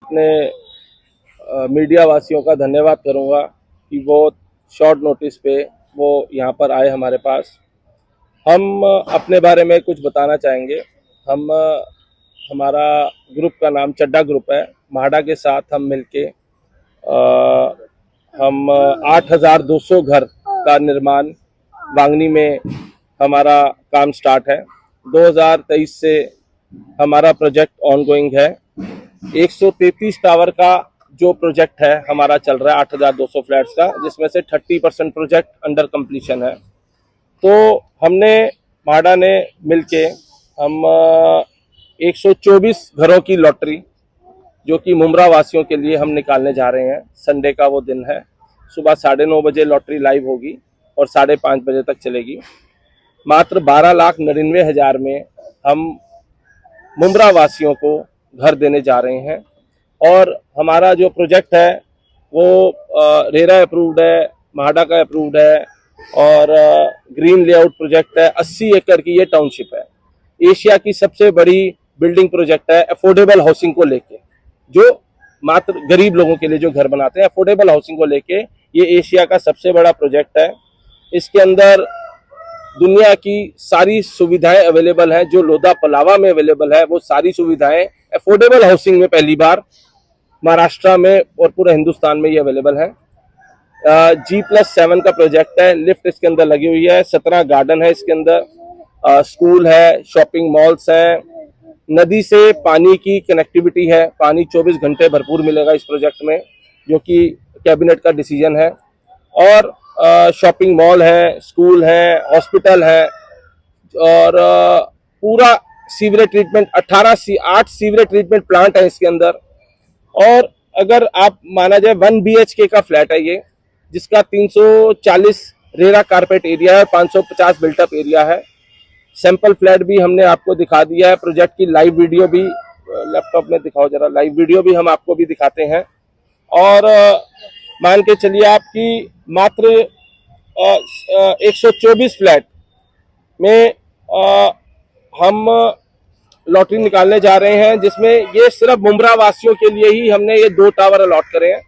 अपने मीडिया वासियों का धन्यवाद करूंगा कि वो शॉर्ट नोटिस पे वो यहाँ पर आए हमारे पास। हम अपने बारे में कुछ बताना चाहेंगे। हम हमारा ग्रुप का नाम चड्डा ग्रुप है। म्हाडा के साथ हम मिलके हम 8,200 घर का निर्माण वांगनी में हमारा काम स्टार्ट है। 2023 से हमारा प्रोजेक्ट ऑनगोइंग है। 133 टावर का जो प्रोजेक्ट है हमारा चल रहा है 8,200 फ्लैट्स का, जिसमें से 30% प्रोजेक्ट अंडर कंप्लीशन है। तो हमने म्हाडा ने मिलके हम 124 घरों की लॉटरी जो कि मुमरा वासियों के लिए हम निकालने जा रहे हैं। संडे का वो दिन है। सुबह 9:30 बजे लॉटरी लाइव होगी और 5:30 बजे तक चलेगी। मात्र 12,99,000 में हम मुमरा वासियों को घर देने जा रहे हैं। और हमारा जो प्रोजेक्ट है वो रेरा अप्रूव्ड है, म्हाडा का अप्रूव्ड है और ग्रीन लेआउट प्रोजेक्ट है। 80 एकड़ की ये टाउनशिप है। एशिया की सबसे बड़ी बिल्डिंग प्रोजेक्ट है अफोर्डेबल हाउसिंग को लेके, जो मात्र गरीब लोगों के लिए जो घर बनाते हैं, अफोर्डेबल हाउसिंग को लेके ये एशिया का सबसे बड़ा प्रोजेक्ट है। इसके अंदर दुनिया की सारी सुविधाएं अवेलेबल हैं। जो लोधा पलावा में अवेलेबल है वो सारी सुविधाएं अफोर्डेबल हाउसिंग में पहली बार महाराष्ट्र में और पूरे हिंदुस्तान में ये अवेलेबल है। G+7 का प्रोजेक्ट है। लिफ्ट इसके अंदर लगी हुई है। 17 गार्डन है इसके अंदर, स्कूल है, शॉपिंग मॉल्स हैं, नदी से पानी की कनेक्टिविटी है। पानी 24 घंटे भरपूर मिलेगा इस प्रोजेक्ट में, जो कि कैबिनेट का डिसीजन है। और शॉपिंग मॉल है, स्कूल है, हॉस्पिटल है और पूरा sewerage treatment 8 sewerage treatment plant है इसके अंदर। और अगर आप माना जाए 1 BHK का फ्लैट है ये, जिसका 340 रेरा कारपेट एरिया है और 550 बिल्टअप एरिया है। सैंपल फ्लैट भी हमने आपको दिखा दिया है। प्रोजेक्ट की लाइव वीडियो भी लैपटॉप में दिखाओ जरा, लाइव वीडियो भी हम आपको भी दिखाते हैं। और मान के चलिए आपकी मात्र 124 फ्लैट में हम लॉटरी निकालने जा रहे हैं, जिसमें ये सिर्फ मुमरा वासियों के लिए ही हमने ये 2 टावर अलॉट करे हैं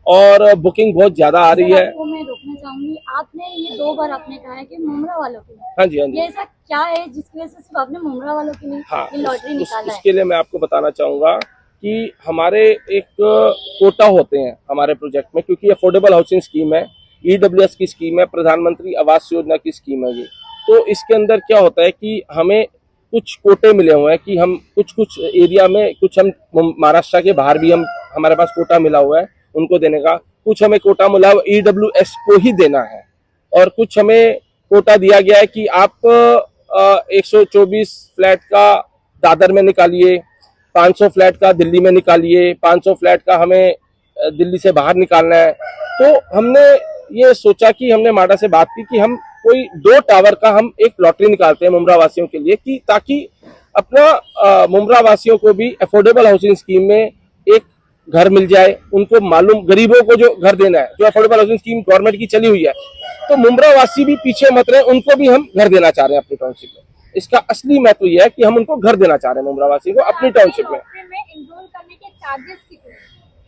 और बुकिंग बहुत ज्यादा आ रही है। आपको मैं रोकना चाहूंगी, आपने ये 2 बार आपने कहा है कि मुमरा वालों के लिए। हाँ जी, हाँ जी। ये ऐसा क्या है जिसकी वजह से सिर्फ आपने मुमरा वालों के लिए ये लॉटरी निकाला है? उसके लिए मैं आपको बताना चाहूंगा कि हमारे एक कोटा होते हैं हमारे प्रोजेक्ट में, क्योंकि अफोर्डेबल हाउसिंग स्कीम है। EWS की स्कीम है, प्रधानमंत्री आवास योजना की स्कीम है ये। तो इसके अंदर क्या होता है कि हमें कुछ कोटे मिले हुए हैं कि हम कुछ कुछ एरिया में, कुछ हम महाराष्ट्र के बाहर भी हमारे पास कोटा मिला हुआ है उनको देने का, कुछ हमें कोटा मिला हुआ EWS को ही देना है, और कुछ हमें कोटा दिया गया है कि आप 124 फ्लैट का दादर में निकालिए, 500 फ्लैट का दिल्ली में निकालिए, 500 फ्लैट का हमें दिल्ली से बाहर निकालना है। तो हमने ये सोचा कि हमने माडा से बात की कि हम कोई 2 टावर का हम एक लॉटरी निकालते हैं मुमरा वासियों के लिए, कि ताकि अपना मुमरा वासियों को भी अफोर्डेबल हाउसिंग स्कीम में एक घर मिल जाए। उनको मालूम, गरीबों को जो घर देना है, जो अफोर्डेबल हाउसिंग स्कीम गवर्नमेंट की चली हुई है, तो मुमरा वासी भी पीछे मत रहे, उनको भी हम घर देना चाह रहे हैं अपनी टाउनशिप में। इसका असली महत्व यह है कि हम उनको घर देना चाह रहे हैं मुमरा वासी को अपनी टाउनशिप में। एनरोल करने के चार्जेस कितने?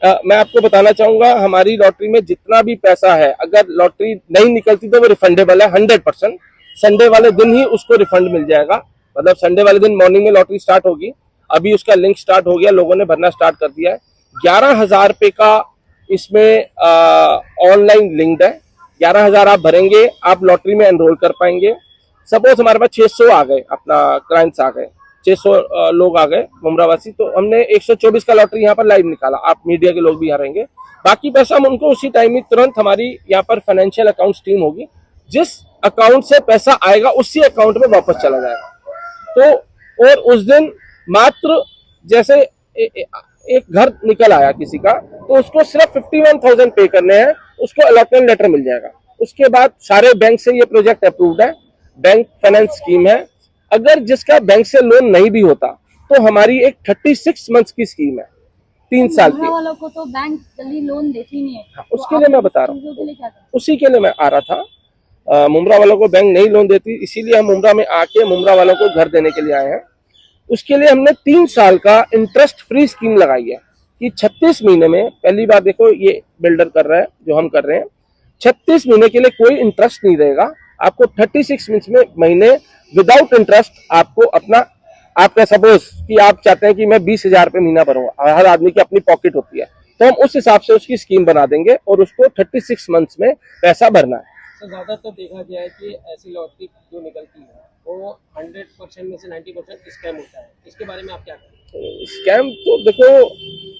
मैं आपको बताना चाहूंगा, हमारी लॉटरी में जितना भी पैसा है, अगर लॉटरी नहीं निकलती तो वो रिफंडेबल है 100%। संडे वाले दिन ही उसको रिफंड मिल जाएगा, मतलब संडे वाले दिन मॉर्निंग में लॉटरी स्टार्ट होगी। अभी उसका लिंक स्टार्ट हो गया, लोगों ने भरना स्टार्ट कर दिया है। 11,000 रुपए का इसमें ऑनलाइन लिंक्ड है। 11,000 आप भरेंगे, आप लॉटरी में एनरोल कर पाएंगे। सपोज हमारे पास 600 आ गए, अपना क्लाइंट्स आ गए, 600 लोग आ गए मुमरावासी, तो हमने 124 का लॉटरी यहाँ पर लाइव निकाला। आप मीडिया के लोग भी यहाँ रहेंगे, बाकी पैसा हम उनको उसी टाइम में तुरंत, हमारी यहाँ पर फाइनेंशियल अकाउंट्स टीम होगी, जिस अकाउंट से पैसा आएगा उसी अकाउंट में वापस चला जाएगा। तो और उस दिन मात्र जैसे एक घर निकल आया किसी का, तो उसको सिर्फ 51,000 पे करने हैं, उसको अलॉटमेंट लेटर मिल जाएगा। उसके बाद सारे बैंक से ये प्रोजेक्ट अप्रूव्ड है, बैंक फाइनेंस स्कीम है। अगर जिसका बैंक से लोन नहीं भी होता तो हमारी एक 36 मंथ्स की स्कीम है, 3 साल की। वालों को तो बैंक जल्दी लोन देती नहीं है, उसके लिए मैं बता रहा हूँ, उसी के लिए मैं आ रहा था। मुमरा वालों को बैंक नहीं लोन देती, इसीलिए हम मुमरा में आके मुमरा वालों को घर देने के लिए आए हैं। उसके लिए हमने 3 साल का इंटरेस्ट फ्री स्कीम लगाई है कि 36 महीने में, पहली बार देखो ये बिल्डर कर रहा है, जो हम कर रहे हैं, 36 महीने के लिए कोई इंटरेस्ट नहीं रहेगा आपको। 36 महीने विदाउट इंटरेस्ट आपको अपना, आपका सपोज कि आप चाहते हैं कि मैं 20,000 रुपये महीना भरूंगा, हर आदमी की अपनी पॉकेट होती है, तो हम उस हिसाब से उसकी स्कीम बना देंगे और उसको 36 मंथ्स में पैसा भरना है। तो ज्यादातर देखा गया है कि ऐसी लॉटरी जो निकलती है वो 100% में से 90% स्कैम होता है, इसके बारे में आप क्या कहें? स्कैम तो देखो,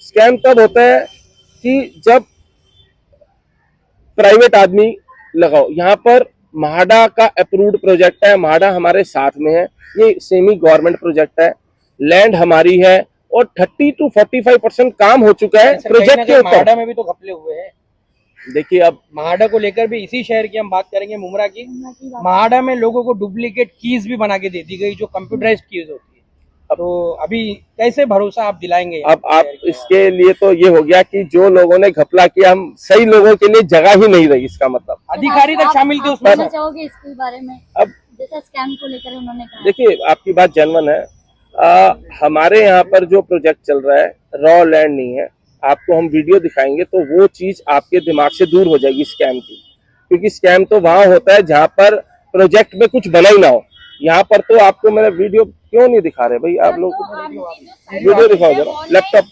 स्कैम तब होता है कि जब प्राइवेट आदमी लगाओ। यहाँ पर म्हाडा का अप्रूव्ड प्रोजेक्ट है, म्हाडा हमारे साथ में है, ये सेमी गवर्नमेंट प्रोजेक्ट है, लैंड हमारी है और 30 to 45% काम हो चुका है प्रोजेक्ट के ऊपर। म्हाडा में भी तो घपले हुए हैं। देखिए, अब म्हाडा को लेकर भी, इसी शहर की हम बात करेंगे मुमरा की, म्हाडा में लोगों को डुप्लीकेट कीज भी बना के दे दी गई, जो कंप्यूटराइज्ड कीज होती है। तो अभी कैसे भरोसा आप दिलाएंगे? अब आप इसके लिए तो ये हो गया कि जो लोगों ने घपला किया, हम सही लोगों के लिए जगह ही नहीं रही, इसका मतलब अधिकारी तक शामिल थे उसमें। चाहोगे इसके बारे में, अब जैसा स्कैम को लेकर उन्होंने कहा? देखिए, आपकी बात जेन्युइन है। हमारे यहाँ पर जो प्रोजेक्ट चल रहा है रॉ लैंड नहीं है, आपको हम वीडियो दिखाएंगे तो वो चीज आपके दिमाग से दूर हो जाएगी स्कैम की, क्योंकि स्कैम तो वहां होता है जहां पर प्रोजेक्ट में कुछ बना ही ना हो। यहाँ पर तो आपको मेरा वीडियो क्यों नहीं दिखा रहे भाई, आप लोग वीडियो दिखाओ जरा, लैपटॉप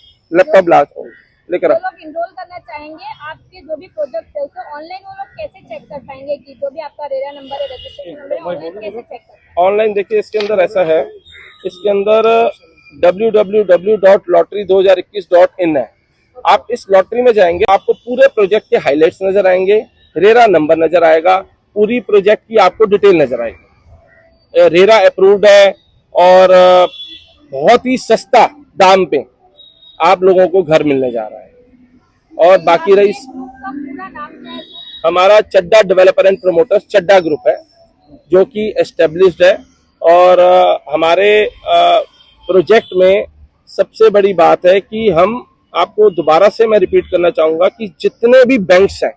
लेकर आओ। लोग इनरोल करना चाहेंगे आपके जो भी प्रोजेक्ट है, उसे ऑनलाइन वो लोग कैसे चेक कर पाएंगे कि जो भी आपका रेरा नंबर है, रजिस्ट्रेशन नंबर है, ऑनलाइन कैसे चेक कर पाएंगे? ऑनलाइन देखिए, इसके अंदर ऐसा है, इसके अंदर www.lottery2021.in है। आप इस लॉटरी में जाएंगे, आपको पूरे प्रोजेक्ट के हाइलाइट्स नजर आएंगे, रेरा नंबर नजर आएगा, पूरी प्रोजेक्ट की आपको डिटेल नजर आएगी। रेरा अप्रूव्ड है और बहुत ही सस्ता दाम पे आप लोगों को घर मिलने जा रहा है। और बाकी रही, हमारा Chadda developer and promoters Chadda group है, जो कि एस्टेब्लिश्ड है। और हमारे प्रोजेक्ट में सबसे बड़ी बात है कि हम आपको दोबारा से मैं रिपीट करना चाहूंगा कि जितने भी बैंक्स हैं,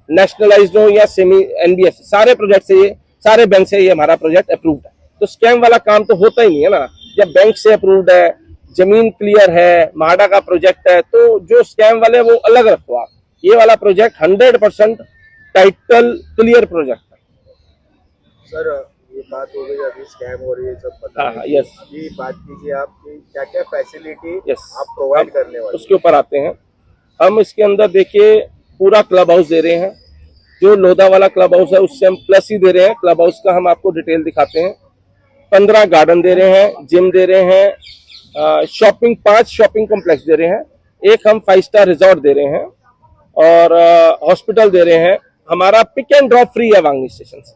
नेशनलाइज्ड हो या सेमी एनबीएफ, सारे प्रोजेक्ट से ये, सारे बैंक से ये हमारा प्रोजेक्ट अप्रूव्ड है। तो स्कैम वाला काम तो होता ही नहीं है ना, जब बैंक से अप्रूव्ड है, जमीन क्लियर है, म्हाडा का प्रोजेक्ट है, तो जो स्कैम वाले वो अलग रखो आप। ये वाला प्रोजेक्ट 100% टाइटल क्लियर प्रोजेक्ट है। सर, ये बात हो गई, अभी स्कैम हो रही है सब पता है। हाँ, यस। ये बात कीजिए आप कि क्या क्या फैसिलिटी यस आप प्रोवाइड करने वाले? उसके ऊपर आते हैं हम। इसके अंदर देखिए पूरा क्लब हाउस दे रहे हैं, जो लोधा वाला क्लब हाउस है उससे हम प्लस ही दे रहे हैं। क्लब हाउस का हम आपको डिटेल दिखाते हैं। 15 गार्डन दे रहे हैं, जिम दे रहे हैं, शॉपिंग 5 शॉपिंग कॉम्प्लेक्स दे रहे हैं, एक हम 5 स्टार रिजॉर्ट दे रहे हैं और हॉस्पिटल दे रहे हैं। हमारा पिक एंड ड्रॉप फ्री है वांगनी स्टेशन से,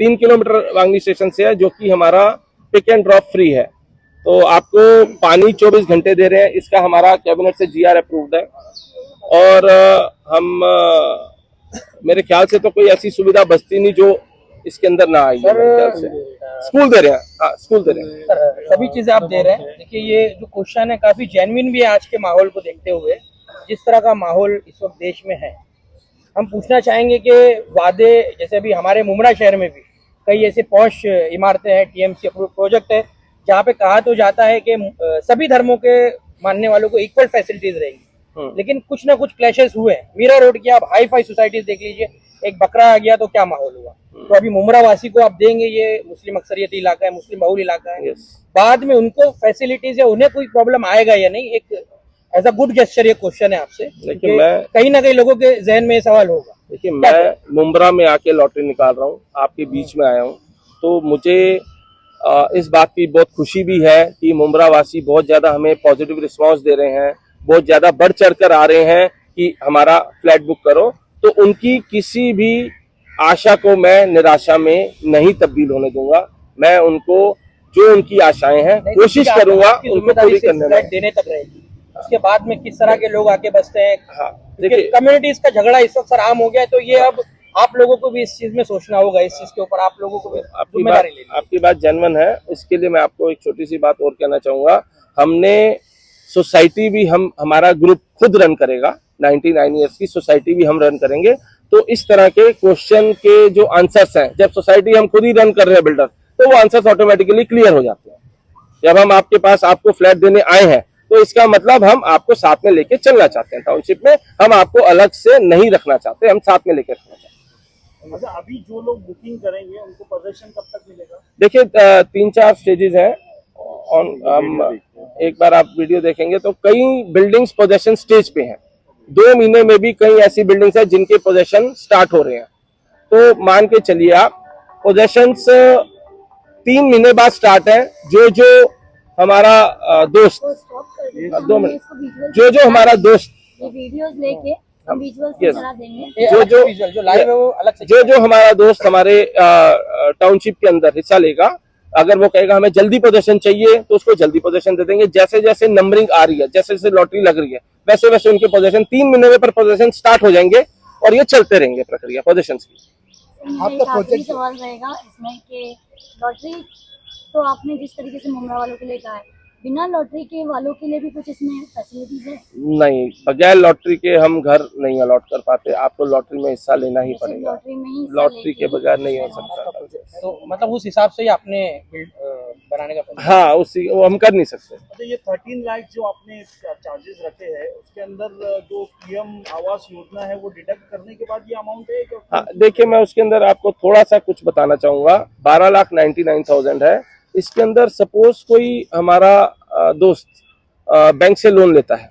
3 किलोमीटर वांगनी स्टेशन से है, जो कि हमारा पिक एंड ड्रॉप फ्री है। तो आपको पानी 24 घंटे दे रहे हैं, इसका हमारा कैबिनेट से जीआर अप्रूव्ड है। और मेरे ख्याल से तो कोई ऐसी सुविधा बचती नहीं जो इसके अंदर ना आई है मेरे ख्याल से। स्कूल दे रहे हैं, हाँ स्कूल दे रहे हैं। सर सभी चीजें आप दे रहे हैं। देखिए ये जो क्वेश्चन है काफी जेन्युइन भी है आज के माहौल को देखते हुए, जिस तरह का माहौल इस वक्त देश में है। हम पूछना चाहेंगे कि वादे, जैसे अभी हमारे मुमरा शहर में भी कई ऐसे पॉश इमारतें हैं, टीएमसी अप्रूव प्रोजेक्ट है, जहाँ पे कहा तो जाता है कि सभी धर्मों के मानने वालों को इक्वल फैसिलिटीज रहेंगी, लेकिन कुछ ना कुछ क्लैशेस हुए। मीरा रोड की आप हाई फाई सोसाइटीज देख लीजिए, एक बकरा आ गया तो क्या माहौल हुआ। तो अभी मुमरा वासी को आप देंगे, ये मुस्लिम अक्सरियती इलाका है, मुस्लिम बहुल इलाका है, बाद में उनको फैसिलिटीज या उन्हें कोई प्रॉब्लम आएगा या नहीं, एक एज अ गुड गेस्चर ये क्वेश्चन है आपसे। लेकिन मैं कहीं ना कहीं लोगों के जहन में ये सवाल होगा। देखिए, मैं मुमरा में आके लॉटरी निकाल रहा हूँ, आपके बीच में आया हूँ, तो मुझे इस बात की बहुत खुशी भी है कि मुमरा वासी बहुत ज्यादा हमें पॉजिटिव रिस्पांस दे रहे हैं, बहुत ज्यादा बढ़ चढ़ कर आ रहे हैं कि हमारा फ्लैट बुक करो। तो उनकी किसी भी आशा को मैं निराशा में नहीं तब्दील होने दूंगा। मैं उनको जो उनकी आशाएं हैं कोशिश करूंगा उनको पूरी करने में। देने तक रहेगी, उसके बाद में किस तरह के लोग आके बसते हैं। हाँ, देखिए कम्युनिटीज का झगड़ा इस वक्त सर आम हो गया है, तो ये अब आप लोगों को भी इस चीज में सोचना होगा, इस चीज के ऊपर आप लोगों को भी जिम्मेदारी लेनी है। आपकी बात जेन्युइन है। इसके लिए मैं आपको एक छोटी सी बात और कहना चाहूंगा। हमने सोसाइटी भी हमारा ग्रुप खुद रन करेगा, 99 ईयर्स की सोसाइटी भी हम रन करेंगे। तो इस तरह के क्वेश्चन के जो आंसर्स हैं, जब सोसाइटी हम खुद ही रन कर रहे हैं बिल्डर, तो वो आंसर्स ऑटोमेटिकली क्लियर हो जाते हैं। जब हम आपके पास आपको फ्लैट देने आए हैं तो इसका मतलब हम आपको साथ में लेके चलना चाहते हैं। टाउनशिप में हम आपको अलग से नहीं रखना चाहते, हम साथ में लेकर रखना चाहते हैं। अच्छा, अभी जो लोग बुकिंग करेंगे उनको पोजेशन कब तक मिलेगा? देखिए 3-4 स्टेजेस हैं। हम एक बार आप वीडियो देखेंगे तो कई बिल्डिंग्स पोजेशन स्टेज पे हैं। 2 महीने में भी कई ऐसी बिल्डिंग्स हैं जिनके पोजेशन स्टार्ट हो रहे हैं। तो मान के चलिए आप पोजेशन 3 महीने बाद स्टार्ट है। जो हमारा दोस्त, 2 मिनट, जो हमारा दोस्त वीडियोस लेके हम विजुअल्स Yes. बना देंगे। जो लाइव है वो अलग से जो हमारा दोस्त हमारे टाउनशिप के अंदर हिस्सा लेगा, अगर वो कहेगा हमें जल्दी पोजीशन चाहिए तो उसको जल्दी पोजीशन दे देंगे। जैसे जैसे नंबरिंग आ रही है, जैसे जैसे लॉटरी लग रही है, वैसे वैसे उनके पोजीशन 3 महीने में पर पोजीशन स्टार्ट हो जाएंगे और ये चलते रहेंगे प्रक्रिया पोजीशन की। आपका आखिरी सवाल रहेगा इसमें कि लॉटरी तो आपने जिस तरीके से मुमरा वालों के लिए कहा है, बिना लॉटरी के वालों के लिए भी कुछ इसमें फैसिलिटीज है? नहीं, बगैर लॉटरी के हम घर नहीं अलॉट कर पाते। आपको लॉटरी में हिस्सा लेना ही पड़ेगा। लॉटरी में ही लॉटरी के बगैर नहीं हो सकता। तो मतलब उस हिसाब से ही आपने बनाने का हाँ, उसी वो हम कर नहीं सकते। अच्छा, ये 13 लाख जो आपने चार्जेस रखे हैं, उसके अंदर जो पीएम आवास योजना है वो डिडक्ट करने के बाद ये अमाउंट है कि? हाँ, देखिए मैं उसके अंदर आपको थोड़ा सा कुछ बताना चाहूंगा। 12,99,000 है। इसके अंदर सपोज कोई हमारा दोस्त बैंक से लोन लेता है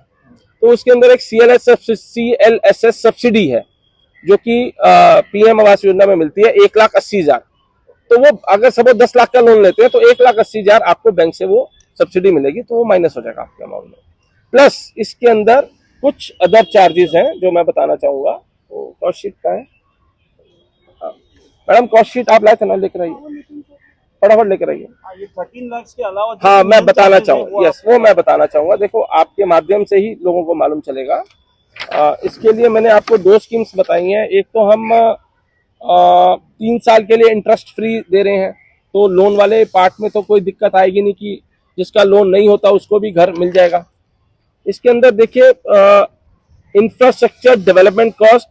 तो उसके अंदर एक CLSS सब्सिडी है जो कि पीएम आवास योजना में मिलती है 1,80,000। तो वो अगर सपोज 10 लाख का लोन लेते हैं तो 1,80,000 आपको बैंक से वो सब्सिडी मिलेगी, तो वो माइनस हो जाएगा आपके अमाउंट में। प्लस इसके अंदर कुछ अदर चार्जेस हैं जो मैं बताना चाहूंगा। तो कॉस्ट शीट का है, मैडम कॉस्ट शीट आप लाए थे ना, लेकर आइए, फटाफट लेकर आइए। ये 13 लाख के अलावा हाँ, मैं बताना चाहूँगा, यस वो मैं बताना चाहूंगा। देखो आपके माध्यम से ही लोगों को मालूम चलेगा। इसके लिए मैंने आपको 2 स्कीम्स बताई हैं। एक तो हम 3 साल के लिए इंटरेस्ट फ्री दे रहे हैं, तो लोन वाले पार्ट में तो कोई दिक्कत आएगी नहीं कि जिसका लोन नहीं होता उसको भी घर मिल जाएगा। इसके अंदर देखिए इंफ्रास्ट्रक्चर डेवलपमेंट कॉस्ट,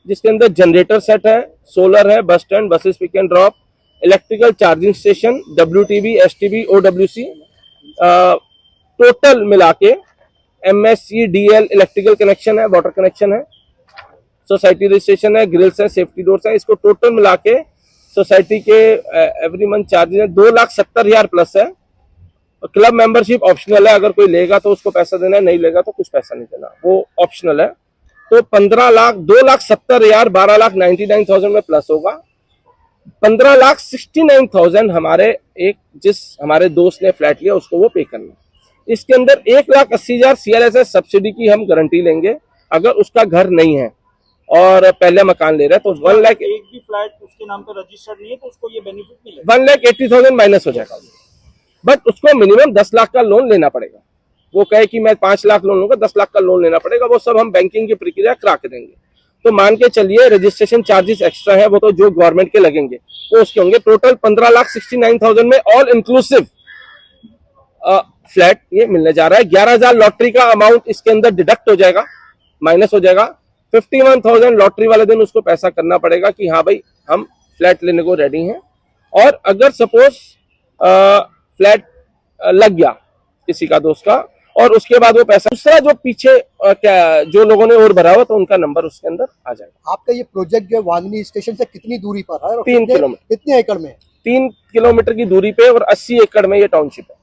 जिसके अंदर जनरेटर सेट है, सोलर है, bus stand, buses pick and drop, electrical charging station, WTB, STB, OWC, total मिला के MSC, DL इलेक्ट्रिकल कनेक्शन है, वाटर कनेक्शन है, सोसाइटी रजिस्ट्रेशन है, ग्रिल्स है, सेफ्टी डोर्स है, इसको टोटल मिला के सोसाइटी के एवरी मंथ चार्जेस है 2,70,000 प्लस है। क्लब मेंबरशिप ऑप्शनल है, अगर कोई लेगा तो उसको पैसा देना है, नहीं लेगा तो कुछ पैसा नहीं देना, वो ऑप्शनल है। तो 15 लाख 2,70,000 12,99,000 में प्लस होगा। 15,69,000 हमारे जिस हमारे दोस्त ने फ्लैट लिया उसको वो पे करना। इसके अंदर 1,80,000 CLSS सब्सिडी की हम गारंटी लेंगे अगर उसका घर नहीं है और पहले मकान ले रहा है तो 1 लाख एक भी फ्लैट उसके नाम पे रजिस्टर्ड नहीं है तो उसको ये बेनिफिट मिलेगा। 1,80,000 माइनस हो जाएगा, बट उसको मिनिमम 10 लाख का लोन लेना पड़ेगा। वो कहे कि मैं 5 लाख लोन लूंगा, 10 लाख का लोन लेना पड़ेगा, वो सब हम बैंकिंग की प्रक्रिया करा के देंगे। तो मान के चलिए रजिस्ट्रेशन चार्जेस एक्स्ट्रा है वो तो जो गवर्नमेंट के लगेंगे वो उसके होंगे। टोटल 15,69,000 में ऑल इंक्लूसिव फ्लैट ये मिलने जा रहा है। 11,000 लॉटरी का अमाउंट इसके अंदर डिडक्ट हो जाएगा, माइनस हो जाएगा। 51,000 लॉटरी वाले दिन उसको पैसा करना पड़ेगा कि हाँ भाई हम फ्लैट लेने को रेडी हैं। और अगर सपोज फ्लैट लग गया किसी का दोस्त का और उसके बाद वो पैसा दूसरा जो पीछे क्या जो लोगों ने और भरा हुआ तो उनका नंबर उसके अंदर आ जाएगा। आपका ये प्रोजेक्ट जो वांगनी स्टेशन से कितनी दूरी पर है और 3 किलोमीटर, कितने एकड़ में है? 3 किलोमीटर की दूरी पे और 80 एकड़ में ये टाउनशिप है।